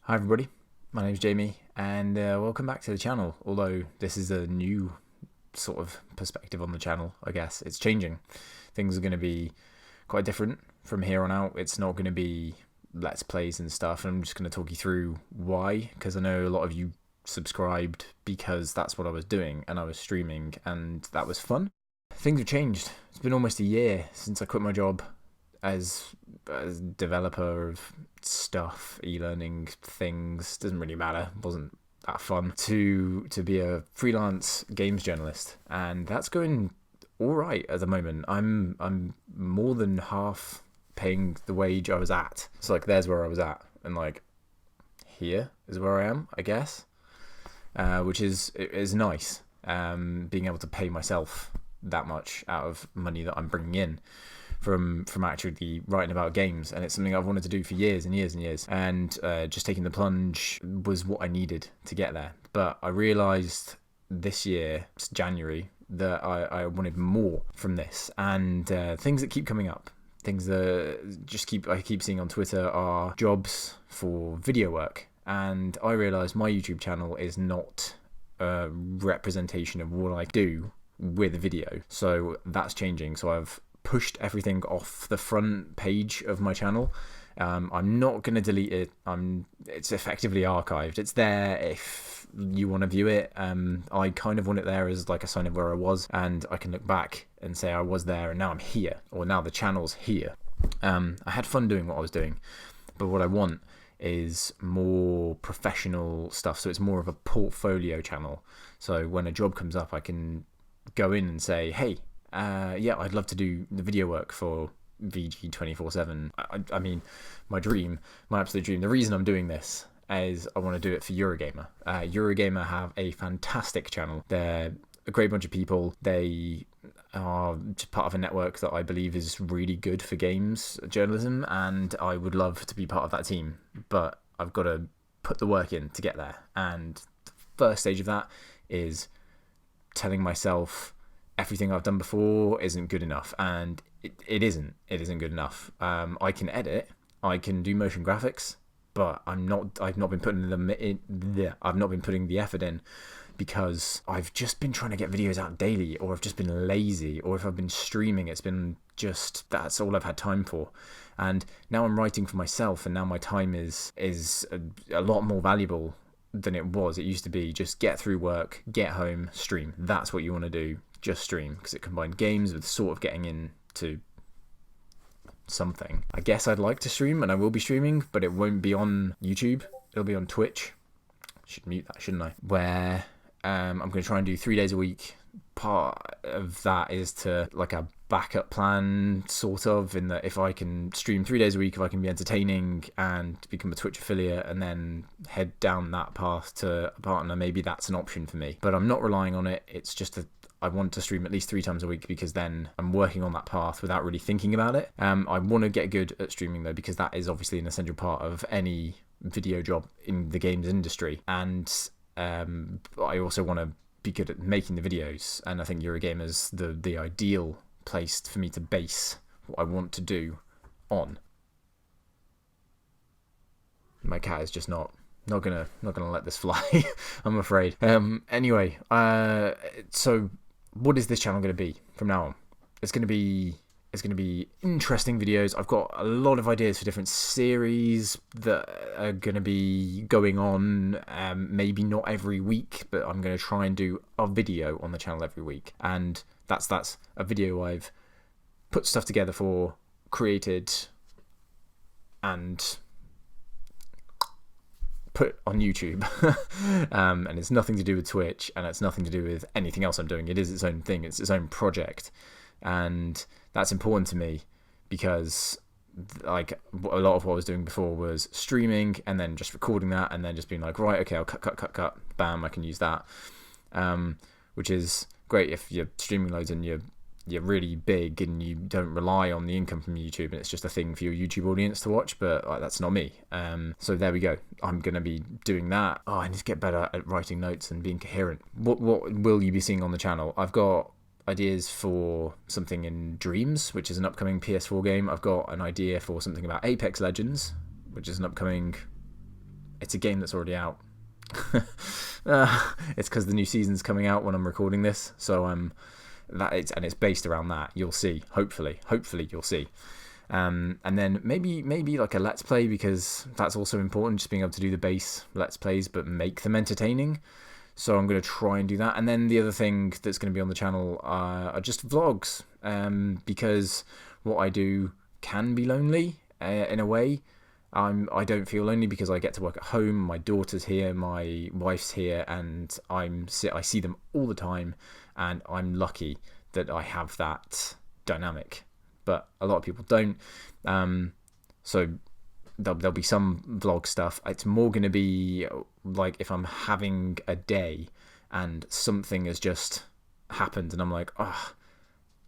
Hi everybody, my name's Jamie and welcome back to the channel. Although this is a new sort of perspective on the channel, I guess. It's changing. Things are going to be quite different from here on out. It's not going to be Let's Plays and stuff. I'm just going to talk you through why, because I know a lot of you subscribed because that's what I was doing and I was streaming and that was fun. Things have changed. It's been almost a year since I quit my job as a developer of stuff, e-learning things, doesn't really matter, wasn't that fun, to be a freelance games journalist, and that's going all right at the moment. I'm more than half paying the wage I was at. It's like there's where I was at, and like here is where I am, I guess, which is nice. Being able to pay myself that much out of money that I'm bringing in from actually writing about games, and it's something I've wanted to do for years and years and years, and just taking the plunge was what I needed to get there. But I realised this year, January, that I wanted more from this, and things that keep coming up, things that I keep seeing on Twitter are jobs for video work, and I realised my YouTube channel is not a representation of what I do with video, so that's changing. So I've pushed everything off the front page of my channel. I'm not going to delete it. It's effectively archived. It's there if you want to view it. I kind of want it there as like a sign of where I was, and I can look back and say I was there and now I'm here, or now the channel's here. I had fun doing what I was doing, but what I want is more professional stuff. So it's more of a portfolio channel. So when a job comes up, I can go in and say, hey, yeah, I'd love to do the video work for VG 24/7. I mean, my absolute dream. The reason I'm doing this is I want to do it for Eurogamer. Eurogamer have a fantastic channel. They're a great bunch of people. They are part of a network that I believe is really good for games journalism, and I would love to be part of that team. But I've got to put the work in to get there. And the first stage of that is telling myself everything I've done before isn't good enough, and it isn't good enough. I can edit, I can do motion graphics, but I've not been putting I've not been putting the effort in, because I've just been trying to get videos out daily, or I've just been lazy, or if I've been streaming, it's been just, that's all I've had time for. And now I'm writing for myself, and now my time is a lot more valuable than it was. It used to be just get through work, get home, stream. That's what you want to do. Just stream, because it combined games with sort of getting into something. I guess I'd like to stream, and I will be streaming, but it won't be on YouTube. It'll be on Twitch. Should mute that, shouldn't I? Where I'm going to try and do 3 days a week. Part of that is to like a backup plan, sort of, in that if I can stream 3 days a week, if I can be entertaining and become a Twitch affiliate and then head down that path to a partner, maybe that's an option for me. But I'm not relying on it. It's just that I want to stream at least 3 times a week, because then I'm working on that path without really thinking about it. I want to get good at streaming though, because that is obviously an essential part of any video job in the games industry. And I also want to be good at making the videos, and I think Eurogamer's the ideal place for me to base what I want to do on. My cat is just not gonna let this fly. I'm afraid. Anyway, so what is this channel going to be from now on? It's going to be interesting videos. I've got a lot of ideas for different series that are going to be going on. Maybe not every week, but I'm going to try and do a video on the channel every week. And that's a video I've put stuff together for, created, and put on YouTube. And it's nothing to do with Twitch, and it's nothing to do with anything else I'm doing. It is its own thing. It's its own project. And that's important to me, because like a lot of what I was doing before was streaming and then just recording that and then just being like, right, okay, I'll cut, bam, I can use that, which is great if you're streaming loads and you're really big and you don't rely on the income from YouTube and it's just a thing for your YouTube audience to watch. But like, that's not me. So there we go. I'm going to be doing that. Oh, I need to get better at writing notes and being coherent. What will you be seeing on the channel? I've got ideas for something in Dreams, which is an upcoming PS4 game. I've got an idea for something about Apex Legends, which is an upcoming it's a game that's already out. It's because the new season's coming out when I'm recording this, so it's based around that. You'll see, hopefully you'll see. And then maybe like a let's play, because that's also important, just being able to do the base let's plays but make them entertaining. So I'm going to try and do that. And then the other thing that's going to be on the channel are just vlogs, because what I do can be lonely in a way. I don't feel lonely because I get to work at home. My daughter's here, my wife's here, and I see them all the time, and I'm lucky that I have that dynamic. But a lot of people don't. So there'll be some vlog stuff. It's more going to be like if I'm having a day and something has just happened and I'm like, oh,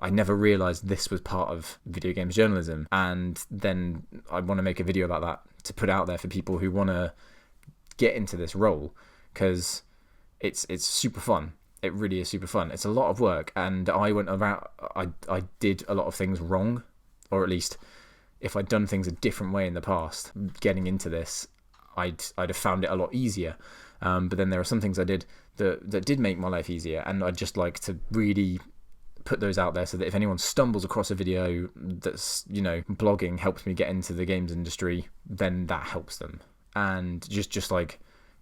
I never realised this was part of video games journalism, and then I want to make a video about that to put out there for people who want to get into this role, because it's super fun. It really is super fun. It's a lot of work, and I did a lot of things wrong, or at least if I'd done things a different way in the past, getting into this, I'd have found it a lot easier. But then there are some things I did that did make my life easier, and I'd just like to really put those out there so that if anyone stumbles across a video that's, blogging helped me get into the games industry, then that helps them. And just like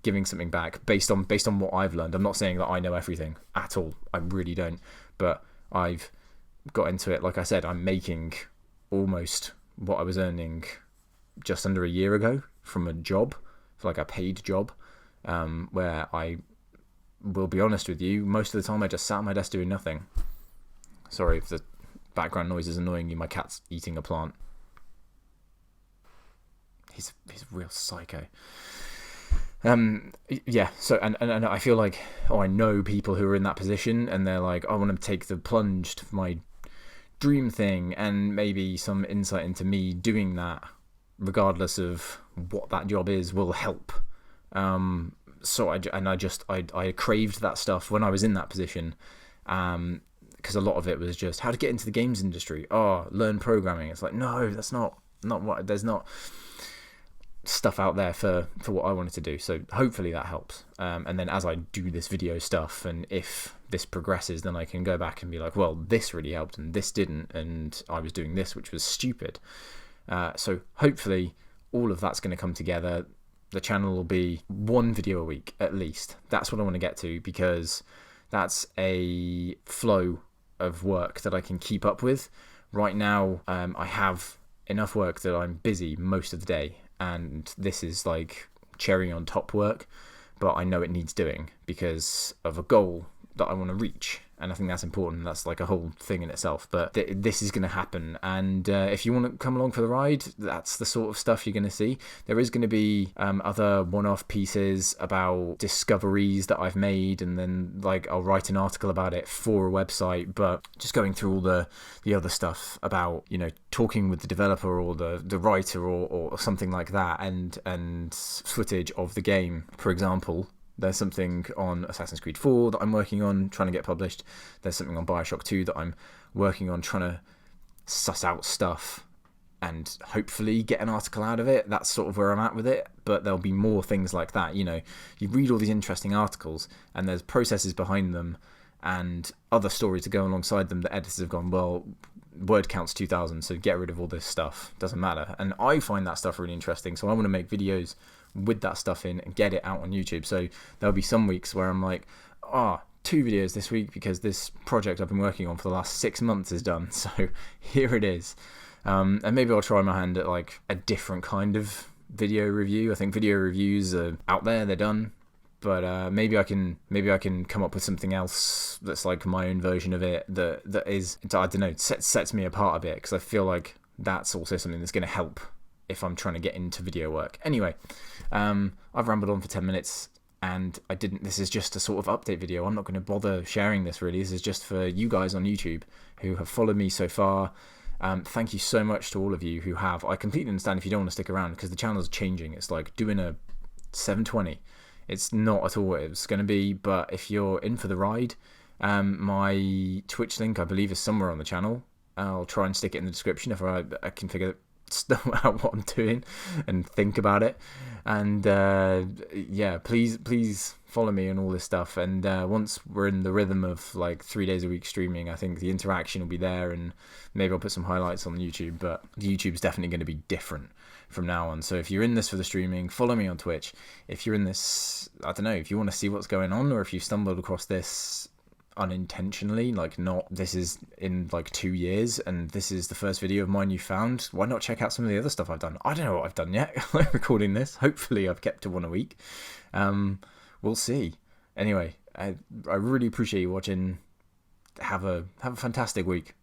giving something back based on what I've learned. I'm not saying that I know everything at all. I really don't. But I've got into it. Like I said, I'm making almost what I was earning just under a year ago from a job, like a paid job, where I will be honest with you, most of the time I just sat at my desk doing nothing. Sorry if the background noise is annoying you. My cat's eating a plant. He's a real psycho. Yeah. So and I feel like, I know people who are in that position, and they're like, I want to take the plunge to my dream thing, and maybe some insight into me doing that, regardless of what that job is, will help. So I craved that stuff when I was in that position. Because a lot of it was just how to get into the games industry. Oh, learn programming. It's like, no, that's not what. There's not stuff out there for what I wanted to do. So hopefully that helps. And then as I do this video stuff, and if this progresses, then I can go back and be like, well, this really helped and this didn't, and I was doing this which was stupid. So hopefully all of that's going to come together. The channel will be one video a week at least. That's what I want to get to, because that's a flow of work that I can keep up with. Right now, I have enough work that I'm busy most of the day, and this is like cherry on top work, but I know it needs doing because of a goal that I want to reach, and I think that's important. That's like a whole thing in itself, but this is going to happen, and if you want to come along for the ride, that's the sort of stuff you're going to see. There is going to be other one-off pieces about discoveries that I've made, and then like I'll write an article about it for a website, but just going through all the other stuff about, talking with the developer or the writer or something like that, and footage of the game. For example, there's something on Assassin's Creed 4 that I'm working on, trying to get published. There's something on Bioshock 2 that I'm working on, trying to suss out stuff and hopefully get an article out of it. That's sort of where I'm at with it. But there'll be more things like that. You read all these interesting articles and there's processes behind them and other stories to go alongside them that editors have gone, well, word count's 2,000, so get rid of all this stuff. Doesn't matter. And I find that stuff really interesting, so I want to make videos with that stuff in and get it out on YouTube. So there'll be some weeks where I'm like, 2 videos this week because this project I've been working on for the last 6 months is done. So here it is. And maybe I'll try my hand at like a different kind of video review. I think video reviews are out there, they're done. But maybe I can come up with something else that's like my own version of it that is, I don't know, sets me apart a bit, because I feel like that's also something that's going to help if I'm trying to get into video work. Anyway, I've rambled on for 10 minutes and this is just a sort of update video. I'm not going to bother sharing this really. This is just for you guys on YouTube who have followed me so far. Thank you so much to all of you who have. I completely understand if you don't want to stick around because the channel's changing. It's like doing a 720. It's not at all what it was going to be, but if you're in for the ride, my Twitch link I believe is somewhere on the channel. I'll try and stick it in the description if I can figure out what I'm doing and think about it. And yeah, please follow me on all this stuff. And once we're in the rhythm of like 3 days a week streaming, I think the interaction will be there, and maybe I'll put some highlights on YouTube. But the YouTube's definitely going to be different from now on. So if you're in this for the streaming, follow me on Twitch. If you're in this, I don't know, if you want to see what's going on, or if you stumbled across this unintentionally, like not this is in like 2 years and this is the first video of mine you found, why not check out some of the other stuff I've done? I don't know what I've done yet. Like recording this, hopefully I've kept to one a week. We'll see. Anyway, I really appreciate you watching. Have a fantastic week.